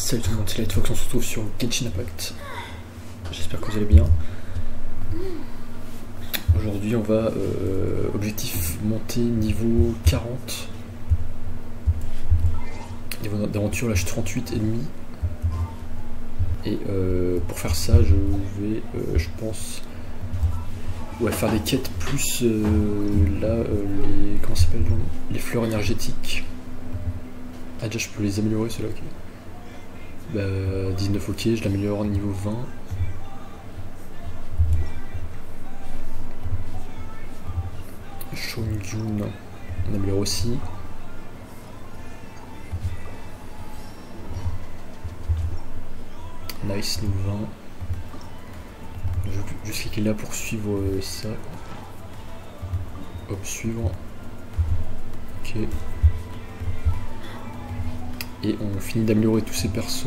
Salut tout le monde, c'est Lightfox, on se retrouve sur Genshin Impact. J'espère que vous allez bien. Aujourd'hui on va, objectif monter niveau 40. Niveau d'aventure, là je suis 38 ennemis. Et pour faire ça, je vais, je pense, faire des quêtes plus là, les, comment ça s'appelle, les fleurs énergétiques. Ah déjà je peux les améliorer ceux-là, ok. Bah 19 ok, je l'améliore au niveau 20. Shongyun, on améliore aussi. Nice, niveau 20. Je vais juste cliquer là pour suivre ça. Hop, suivre. Ok. Et on finit d'améliorer tous ces persos.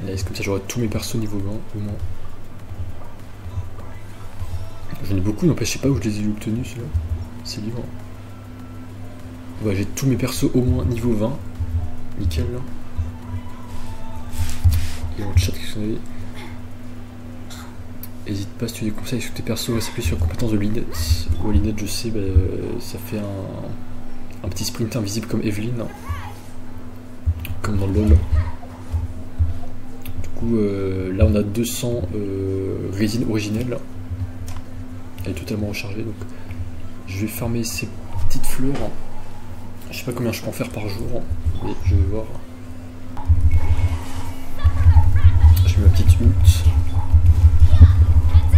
Nice, comme ça j'aurai tous mes persos niveau 20 au moins. J'en ai beaucoup, n'empêche, je sais pas où je les ai obtenus ceux-là. C'est libre. Ouais, j'ai tous mes persos au moins niveau 20. Nickel là. Et dans le chat, qu'est-ce qu'on avait ? N'hésite pas si tu as des conseils sur tes persos, va s'appuyer sur la compétence de Lynette. Ou Lynette, je sais, bah, ça fait un petit sprint invisible comme Evelyn. Comme dans LoL. Du coup, là on a 200 résines originelles. Elle est totalement rechargée, donc je vais farmer ces petites fleurs. Je sais pas combien je peux en faire par jour, mais je vais voir. Je mets ma petite ult.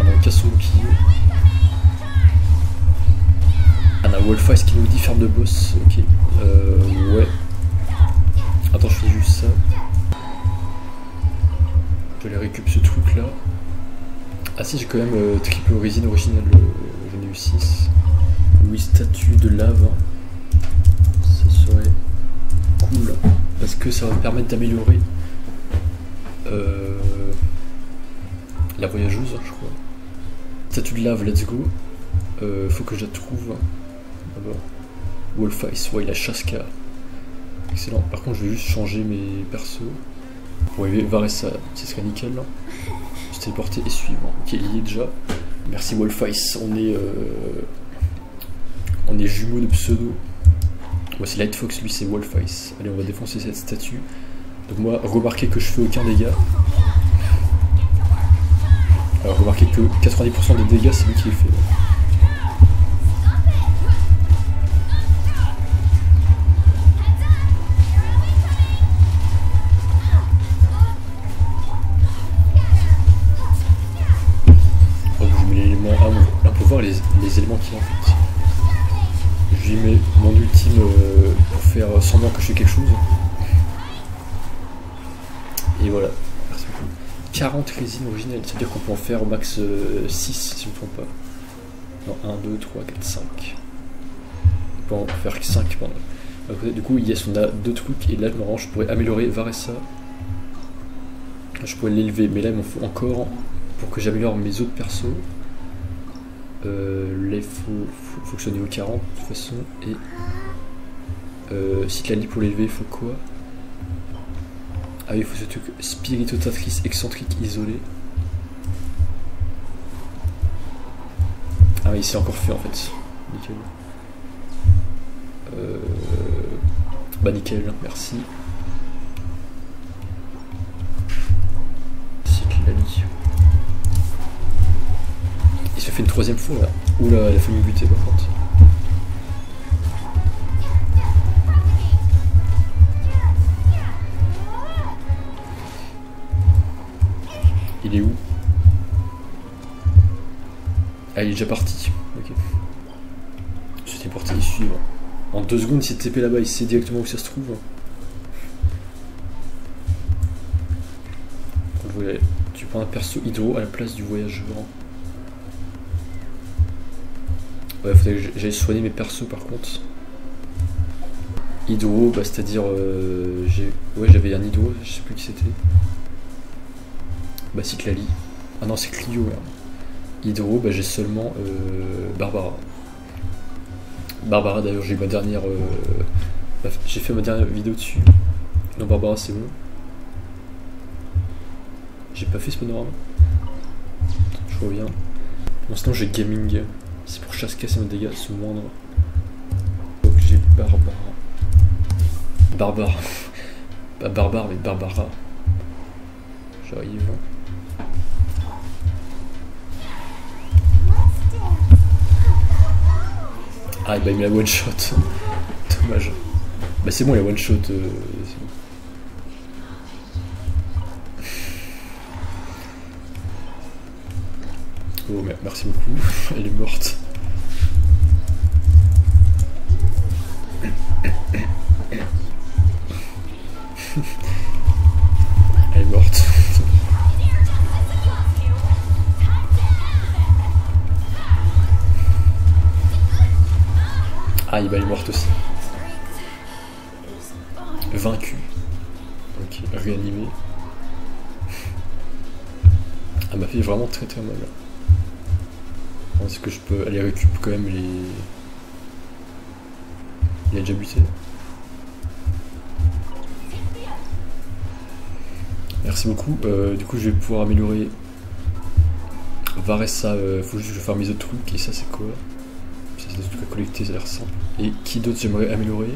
On casse son pied. On a Wolfice qui nous dit ferme de boss. Ok. Ouais. Attends, je fais juste ça. Je vais aller récupérer ce truc là. Ah si, j'ai quand même triple résine originale. J'en ai eu 6. Oui, statue de lave. Ça serait cool. Parce que ça va me permettre d'améliorer la voyageuse, je crois. Statue de lave, let's go. Faut que je la trouve. Wolfice, ouais, il a Shaska. Excellent. Par contre, je vais juste changer mes persos. Pour élever Varessa, ce serait nickel. Se téléporter et suivre. Ok, il y est déjà. Merci Wolfice. On est jumeaux de pseudo. Moi, c'est Lightfox, lui, c'est Wolfice. Allez, on va défoncer cette statue. Donc, moi, remarquez que je fais aucun dégât. Alors remarquez que 90% des dégâts c'est lui qui les fait. Donc je mets l'élément. Ah bon, là on peut voir les éléments qu'il a en fait. Je lui mets mon ultime pour faire semblant que je fais quelque chose. Et voilà. 40 résines originelles, c'est à dire qu'on peut en faire au max 6 si je ne me trompe pas. Non, 1, 2, 3, 4, 5. On peut en faire que 5 pendant. Du coup, yes, on a 2 trucs, et là, normalement, je pourrais améliorer Varessa. Je pourrais l'élever, mais là, il m'en faut encore pour que j'améliore mes autres persos. Là, il faut que je sois niveau 40 de toute façon, et Cyclali pour l'élever, il faut quoi ? Ah oui, il faut ce truc spiritotatrice excentrique isolée. Ah oui, c'est encore fait en fait. Nickel. Bah nickel, merci. Cyclali. Il se fait une troisième fois là. Oula, il a fallu me buter par contre. Il est où? Ah, il est déjà parti. Ok. C'était parti y suivre. En 2 secondes, s'il TP là-bas, il sait directement où ça se trouve. Tu prends un perso hydro à la place du voyageur. Ouais, faudrait que j'aille soigner mes persos par contre. Hydro, bah c'est-à-dire. Ouais, j'avais un hydro, je sais plus qui c'était. Bah Cyclali. Ah non, c'est Clio, merde. Hydro, bah j'ai seulement Barbara. Barbara d'ailleurs, j'ai eu ma dernière... j'ai fait ma dernière vidéo dessus. Non, Barbara c'est bon. J'ai pas fait ce panorama. Je reviens. Bon, sinon j'ai gaming. C'est pour casser mes dégâts, se moindre. Donc j'ai Barbara. Barbara. Pas Barbare, mais Barbara. J'arrive. Ah, bah il met la one shot. Dommage. Bah c'est bon, la one shot. Oh, merci beaucoup. Elle est morte. Elle est morte. Ah, il va être morte aussi. Vaincu. Ok, réanimé. Elle m'a fait vraiment très très mal. Est-ce que je peux aller récup quand même les... Il a déjà buté. Merci beaucoup. Du coup je vais pouvoir améliorer Varessa. Faut juste que je fasse mes autres trucs. Et ça c'est quoi? Ça c'est des trucs à collecter, ça a l'air simple. Et qui d'autre j'aimerais améliorer?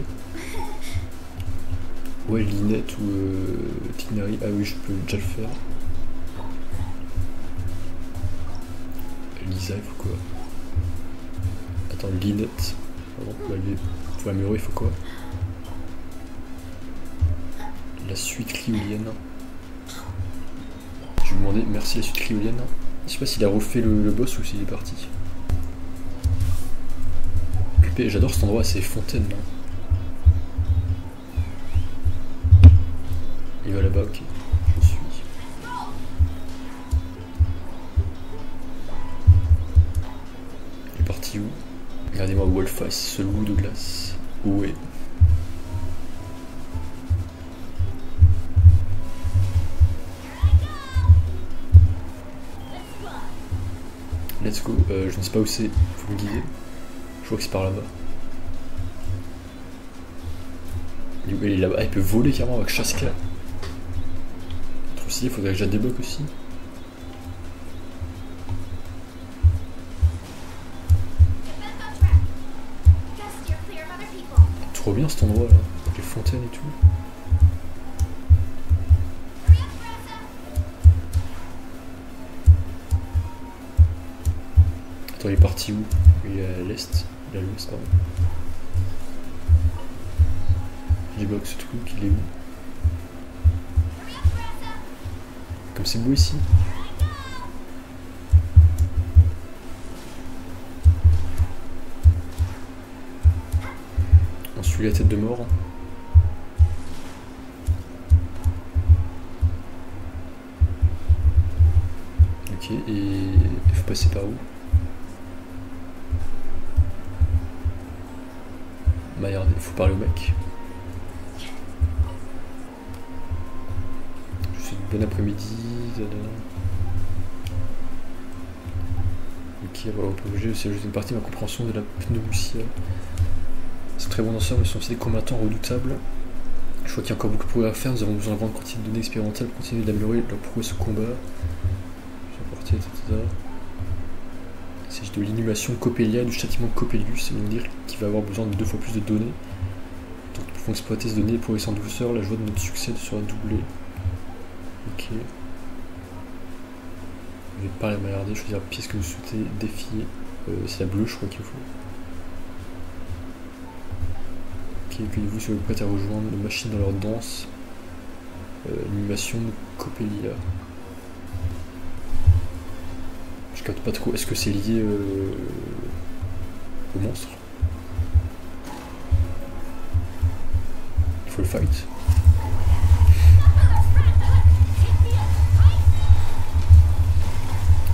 Ouais, Linette ou Tignari. Ah oui, je peux déjà le faire. Lisa, il faut quoi? Attends, Linette. Pour améliorer, il faut quoi? La suite cryolienne. Je vais lui demander merci la suite cryolienne. Je sais pas s'il a refait le boss ou s'il est parti. J'adore cet endroit, c'est fontaine là. Il va là-bas, ok. Je suis. Il est parti où? Regardez-moi Wolfface, ce loup de glace. Où est? Let's go. Je ne sais pas où c'est. Faut me guider. Je crois que c'est par là-bas. Il est là-bas. Ah, il peut voler carrément avec Chaska. Trop stylé, il faudrait que je la débloque aussi. Trop bien cet endroit là, avec les fontaines et tout. Attends, il est parti où? Il est à l'est. Il est à l'ouest, pardon. Il bloque ce truc, il est où? Comme c'est beau ici. On suit la tête de mort. Ok, et il faut passer par où? Merde, il faut parler au mec. Je souhaite bon après-midi. Ok, on va obligé, c'est juste une partie de ma compréhension de la pneumocia. C'est très bon danseur, mais sont aussi des combattants redoutables. Je crois qu'il y a encore beaucoup de progrès à faire. Nous avons besoin d'avoir une quantité de données expérimentales pour continuer d'améliorer leur prouesse au combat. Il s'agit de l'inhumation Coppelia du châtiment Coppelius, c'est donc dire qu'il va avoir besoin de 2 fois plus de données. Donc nous pouvons exploiter ces données et progresser en douceur, la joie de notre succès sera doublée. Ok. Je vais pas la regarder, choisir la pièce que vous souhaitez défier. C'est la bleue, je crois qu'il faut. Ok, que vous soyez prêts à rejoindre les machines dans leur danse. Animation Coppelia. Je capte pas trop. Est-ce que c'est lié au monstre? Il faut le fight.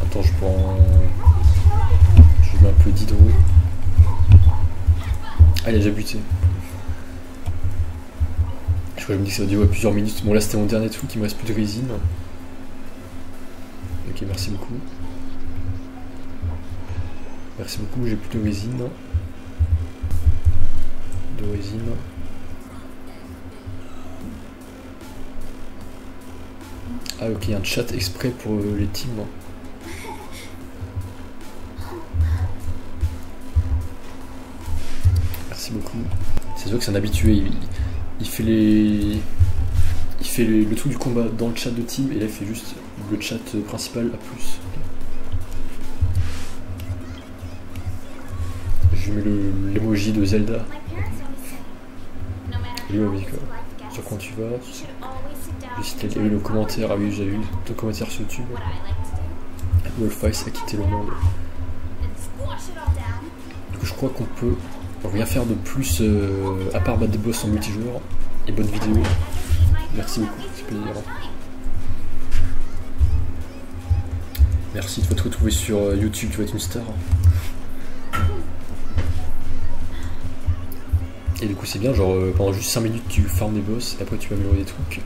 Attends, je prends. Je mets un peu d'hydro. Ah, il a déjà buté. Je crois que je me dis que ça va durer plusieurs minutes. Bon, là c'était mon dernier truc, il me reste plus de résine. Ok, merci beaucoup. Merci beaucoup, j'ai plus de résine. cousine. Ah ok, il y a un chat exprès pour les teams. Merci beaucoup. C'est sûr que c'est un habitué, il fait les... Il fait le truc du combat dans le chat de team et là il fait juste le chat principal à plus. Je mets l'emoji de Zelda. Et oui, sur quand tu vas, juste le commentaire, ah oui j'ai vu ton commentaire sur YouTube. Wolfice a quitté le monde. Du coup je crois qu'on peut rien faire de plus à part battre des boss en multijoueur et bonne vidéo. Merci beaucoup, c'est plaisir. Merci de te retrouver sur YouTube, tu vas être une star. Et du coup c'est bien, genre pendant juste 5 minutes tu farmes des boss et après tu vas améliorer des trucs.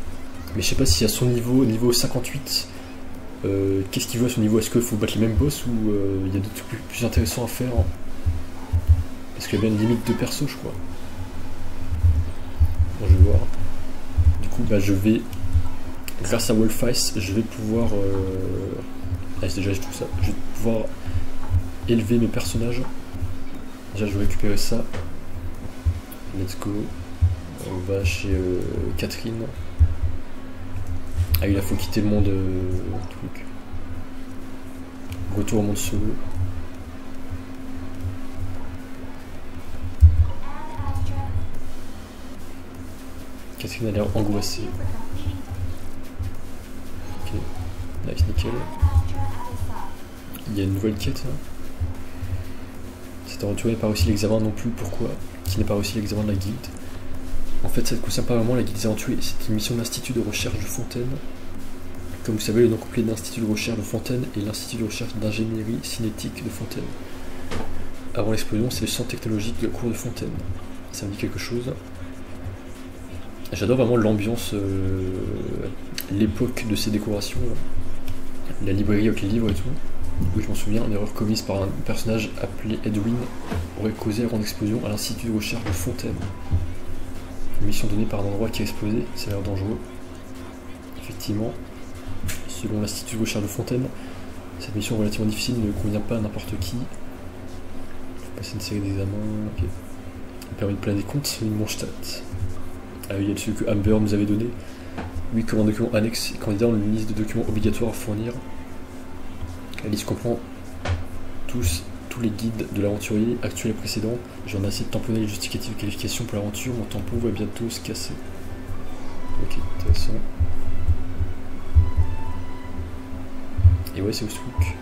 Mais je sais pas si à son niveau 58, qu'est-ce qu'il veut à son niveau? Est-ce qu'il faut battre les mêmes boss ou il y a des trucs plus intéressants à faire hein? Parce qu'il y a bien une limite de perso je crois. Bon je vais voir. Du coup bah je vais, grâce à Wolfice, je vais pouvoir... Ah c'est déjà tout ça, je vais pouvoir élever mes personnages. Déjà je vais récupérer ça. Let's go. On va chez Catherine. Ah il faut quitter le monde truc. Retour au monde solo. Catherine a l'air angoissée. Ok. Nice, nickel. Il y a une nouvelle quête là. Cette aventure n'est pas réussi l'examen non plus, pourquoi? Qui n'est pas réussi l'examen de la guilde. En fait ça ne concerne pas vraiment la guilde des aventuriers, c'est une mission de l'Institut de recherche de Fontaine. Comme vous savez, le nom complet de l'Institut de recherche de Fontaine est l'Institut de recherche d'ingénierie cinétique de Fontaine. Avant l'explosion, c'est le centre technologique de la cour de Fontaine. Ça me dit quelque chose. J'adore vraiment l'ambiance, l'époque de ces décorations. La librairie avec les livres et tout. Oui, je m'en souviens, une erreur commise par un personnage appelé Edwin aurait causé la grande explosion à l'Institut de recherche de Fontaine. Une mission donnée par un endroit qui a explosé, ça a l'air dangereux. Effectivement, selon l'Institut de recherche de Fontaine, cette mission relativement difficile ne convient pas à n'importe qui. Il faut passer une série d'examens, ok. Il permet de planer des comptes, une Mondstadt. Ah oui, il y a celui que Amber nous avait donné. Oui, comme un document annexe, candidat ont une liste de documents obligatoires à fournir. La liste comprend tous les guides de l'aventurier, actuels et précédents. J'en ai assez de tamponner les justificatifs de qualification pour l'aventure, mon tampon va bientôt se casser. Ok, intéressant. Et ouais, c'est où ce truc?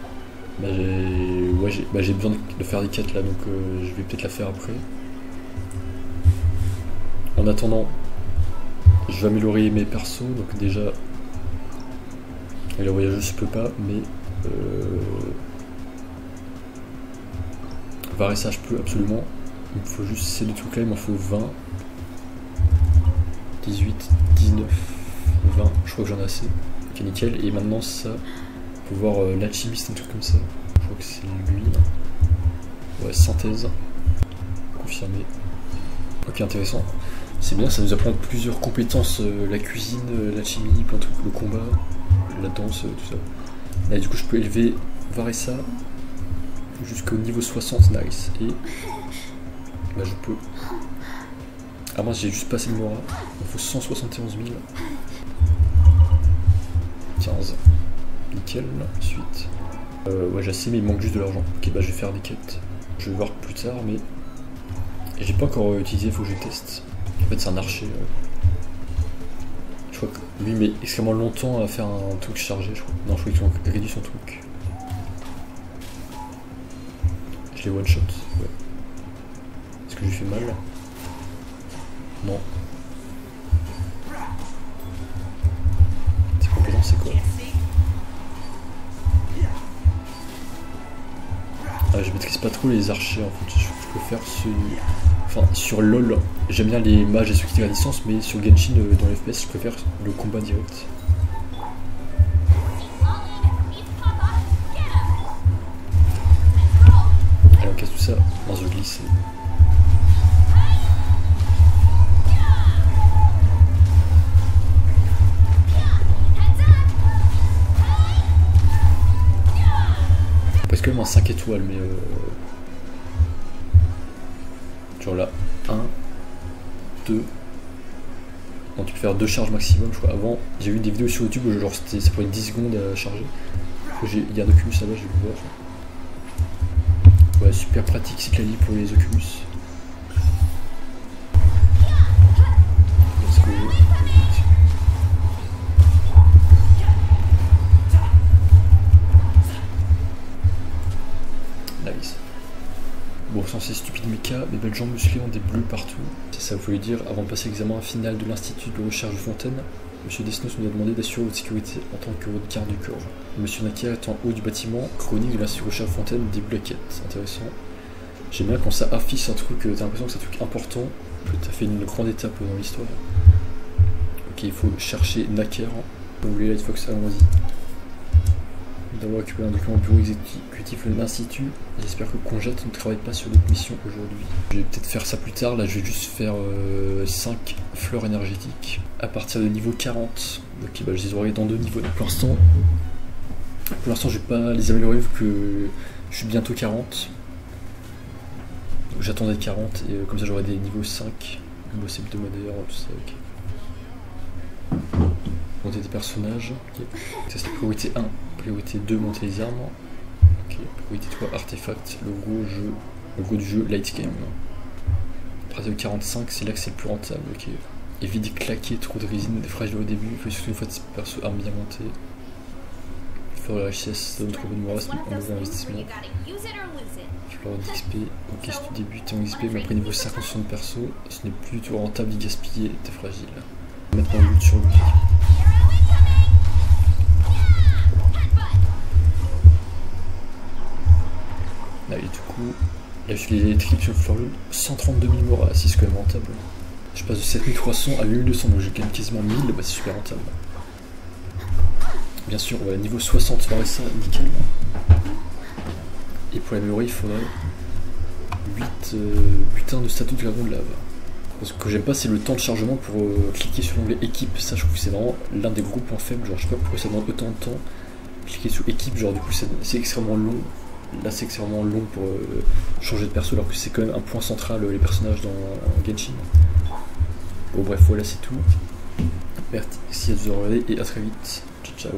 Bah j'ai besoin de faire des quêtes là, donc je vais peut-être la faire après. En attendant, je vais améliorer mes persos, donc déjà... Et la voyageuse je peux pas, mais... Varessa je peux absolument. Il me faut juste ces deux trucs là, il m'en faut 20, 18, 19, 20, je crois que j'en ai assez. Ok nickel, et maintenant ça, pouvoir l'alchimiste, un truc comme ça. Je crois que c'est lui. Ouais, synthèse. Confirmé. Ok, intéressant. C'est bien, ça nous apprend plusieurs compétences, la cuisine, l'alchimie, plein de trucs, le combat, la danse, tout ça. Et du coup je peux élever Varessa jusqu'au niveau 60, nice. Et là je peux... Ah moi j'ai juste passé le Mora, il me faut 171 000. 15. Nickel, ensuite. Ouais j'ai assez mais il manque juste de l'argent. Ok bah je vais faire des quêtes. Je vais voir plus tard mais... J'ai pas encore utilisé, il faut que je teste. En fait c'est un archer. Je crois que lui met extrêmement longtemps à faire un truc chargé je crois. Non je crois qu'ils ont réduit son truc. Je l'ai one shot, ouais. Est-ce que je lui fais mal? Non. Ses compétences c'est quoi? Ah je maîtrise pas trop les archers en fait, je peux faire ce... Enfin sur LoL, j'aime bien les mages et ceux qui tirent à distance, mais sur Genshin dans les FPS je préfère le combat direct. Alors on casse tout ça dans un glisse. minimum un 5 étoiles, mais genre là, 1, 2. Non, tu peux faire 2 charges maximum, je crois. Avant, j'ai vu des vidéos sur YouTube où genre ça prenait 10 secondes à charger. Il y a un Oculus là-bas, je vais le voir. Ouais, super pratique Cyclali pour les Oculus. Let's go. Nice. Bon, sans ces stupides mécas, mes belles jambes musclées ont des bleus partout. C'est ça, vous voulez dire, avant de passer l'examen final de l'Institut de recherche de Fontaine, Monsieur Desnos nous a demandé d'assurer votre sécurité en tant que votre garde du corps. Monsieur Nacker est en haut du bâtiment, chronique de l'Institut de recherche de Fontaine, des plaquettes. Intéressant. J'aime bien quand ça affiche un truc, t'as l'impression que c'est un truc important, que t'as fait une grande étape dans l'histoire. Ok, il faut chercher Nacker. Vous voulez Lightfox, allons-y. D'avoir récupéré un document au bureau exécutif de l'Institut. J'espère que Conjat ne travaille pas sur d'autres missions aujourd'hui. Je vais peut-être faire ça plus tard. Là, je vais juste faire 5 fleurs énergétiques à partir de niveau 40. Ok, bah, je les aurai dans 2 niveaux. Donc, pour l'instant, je vais pas les améliorer vu que je suis bientôt 40. Donc, j'attendais 40 et comme ça, j'aurai des niveaux 5. Bosser hebdomadaire, tout ça, ok. Monter des personnages. Okay. Ça, c'est la priorité 1. Priorité 2, monter les armes. Ok, priorité 3, artefact, le gros du jeu, light game. À partir de 45, c'est là que c'est le plus rentable. Ok. Évite de claquer trop de résine, des fragiles au début, il faut surtout une fois de perso arme bien montée. Fleur de richesse, donne trop de morale, c'est un mauvais investissement. Fleur d'XP, ok, si tu débutes en XP, mais après niveau 50 de perso, ce n'est plus du tout rentable d'y gaspiller, t'es fragile. Maintenant, lutte sur lui. Là, et du coup, là je suis les descriptions de Florlune, 132 000 morales, c'est quand même rentable. Je passe de 7300 à 8200, donc j'ai quand même quasiment 1000, bah c'est super rentable. Bien sûr, voilà, niveau 60, ça va rester nickel. Et pour l'améliorer, il faudrait 8 butins de statue de dragon de lave. Ce que j'aime pas, c'est le temps de chargement pour cliquer sur l'onglet équipe. Ça, je trouve que c'est vraiment l'un des gros points faibles. Genre, je sais pas pourquoi ça demande autant de temps. Cliquer sur équipe, genre, du coup, c'est extrêmement long. Là, c'est extrêmement long pour changer de perso, alors que c'est quand même un point central, les personnages dans Genshin. Bon, bref, voilà, c'est tout. Merci à vous avoir regardé et à très vite. Ciao, ciao.